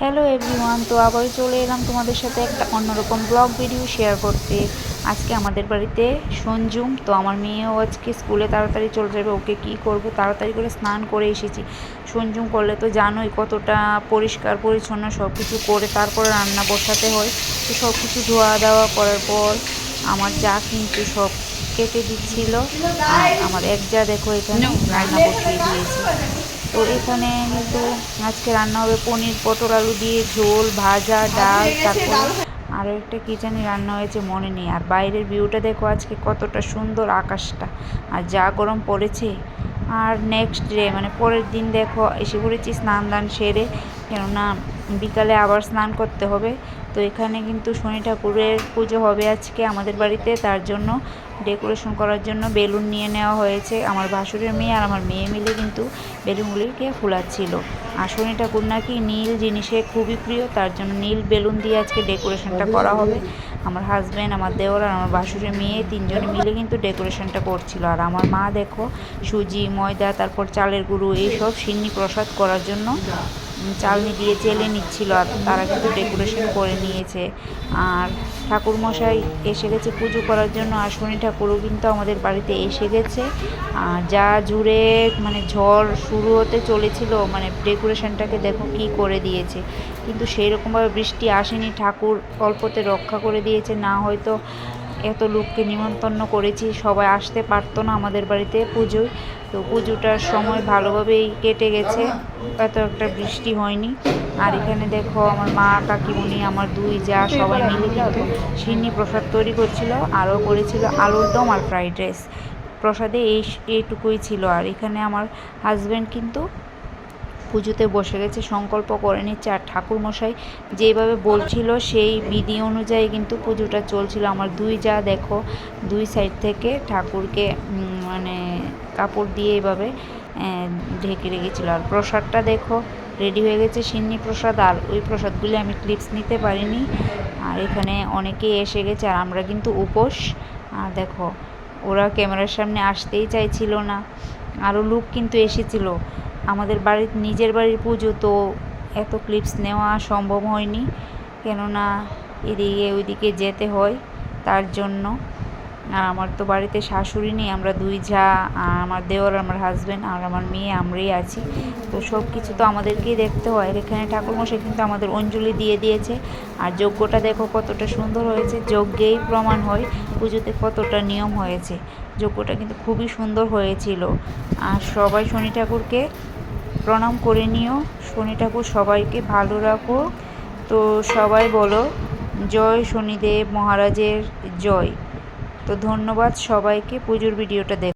Hello everyone, তো আবার চলে এলাম তোমাদের সাথে একটা অন্যরকম ব্লগ ভিডিও শেয়ার করতে। আজকে আমাদের বাড়িতে সঞ্জুম, তো আমার মেয়েও আজকে স্কুলে তাড়াতাড়ি চলে যাবে। ওকে কি করব, তাড়াতাড়ি করে স্নান করে এসেছি। সঞ্জুম করলে তো জানোই কতটা পরিষ্কার পরিচ্ছন্ন সব কিছু করে তারপরে রান্না বসাতে হয়। তো সব কিছু ধোয়া দেওয়া করার পর আমার যা কিন্তু সব কেটে দিচ্ছিল, আর আমার এক যা দেখো এখানে রান্না বসিয়ে দিয়েছে। তো এখানে কিন্তু আজকে রান্না হবে পনির পটল আলু দিয়ে ঝোল, ভাজা, ডাল, তারপরে আরও একটা কী জানি রান্না হয়েছে মনে নেই। আর বাইরের ভিউটা দেখো আজকে কতটা সুন্দর আকাশটা, আর যা গরম পড়েছে। আর নেক্সট ডে মানে পরের দিন দেখো এসে পড়েছি স্নান দান সেরে, কেননা বিকালে আবার স্নান করতে হবে। তো এখানে কিন্তু শনি ঠাকুরের পুজো হবে আজকে আমাদের বাড়িতে, তার জন্য ডেকোরেশন করার জন্য বেলুন নিয়ে নেওয়া হয়েছে। আমার ভাসুরের মেয়ে আর আমার মেয়ে মিলে কিন্তু বেলুনগুলিকে ফুলাচ্ছিল। আর শনি ঠাকুর নাকি নীল জিনিসে খুবই প্রিয়, তার জন্য নীল বেলুন দিয়ে আজকে ডেকোরেশনটা করা হবে। আমার হাজব্যান্ড, আমার দেওর আর আমার ভাসুরের মেয়ে তিনজনে মিলে কিন্তু ডেকোরেশনটা করছিল। আর আমার মা দেখো সুজি, ময়দা, তারপর চালের গুঁড়ো এইসব সিন্নি প্রসাদ করার জন্য চালনি দিয়ে চেলে নিচ্ছিল, আর তারা কিন্তু ডেকোরেশন করে নিয়েছে। আর ঠাকুরমশাই এসে গেছে পুজো করার জন্য, আর শনি ঠাকুরও কিন্তু আমাদের বাড়িতে এসে গেছে। আর যা জুড়ে মানে ঝড় শুরু হতে চলেছিল, মানে ডেকোরেশনটাকে দেখো কি করে দিয়েছে। কিন্তু সেই রকমভাবে বৃষ্টি আসেনি, ঠাকুর অল্পতে রক্ষা করে দিয়েছে। না হয়তো এত লোককে নিমন্ত্রণ করেছি, সবাই আসতে পারতো না আমাদের বাড়িতে পুজোয়। তো পুজোটার সময় ভালোভাবেই কেটে গেছে, এত একটা বৃষ্টি হয়নি। আর এখানে দেখো আমার মা, কাকিমুনি, আমার দুই যা সবাই মিলে কিন্তু সিন্নি প্রসাদ তৈরি করছিল, আরও করেছিল আলুর দম আর ফ্রাইড রাইস। প্রসাদে এইটুকুই ছিল। আর এখানে আমার হাজব্যান্ড কিন্তু পুজোতে বসে গেছে, সংকল্প করে নিচ্ছে। আর ঠাকুরমশাই যেভাবে বলছিল সেই বিধি অনুযায়ী কিন্তু পুজোটা চলছিল। আমার দুই যা দেখো দুই সাইড থেকে ঠাকুরকে মানে কাপড় দিয়ে এভাবে ঢেকে রেখেছিল। আর প্রসাদটা দেখো রেডি হয়ে গেছে, সিন্নি প্রসাদ। আর ওই প্রসাদগুলি আমি ক্লিপস নিতে পারিনি। আর এখানে অনেকেই এসে গেছে, আর আমরা কিন্তু উপোস। আর দেখো ওরা ক্যামেরার সামনে আসতেই চাইছিল না। আরও লোক কিন্তু এসেছিল। আমাদের বাড়ির নিজের বাড়ির পুজো, তো এত ক্লিপস নেওয়া সম্ভব হয়নি, কেননা এদিকে ওইদিকে যেতে হয় তার জন্য। আর আমার তো বাড়িতে শাশুড়ি নেই, আমরা দুই যা, আর আমার দেওর, আমার হাজব্যান্ড আর আমার মেয়ে, আমরাই আছি। তো সব কিছু তো আমাদেরকেই দেখতে হয়। এখানে ঠাকুরমশাই কিন্তু আমাদের অঞ্জলি দিয়ে দিয়েছে। আর যজ্ঞটা দেখো কতটা সুন্দর হয়েছে, যজ্ঞেই প্রমাণ হয় পুজোতে কতটা নিয়ম হয়েছে। যজ্ঞটা কিন্তু খুবই সুন্দর হয়েছিল। আর সবাই শনি ঠাকুরকে প্রণাম করে নিও। শনি ঠাকুর সবাইকে ভালো রাখো। তো সবাই বলো জয় শনিদেব মহারাজের জয়। তো ধন্যবাদ সবাইকে পুজোর ভিডিওটা দেখ।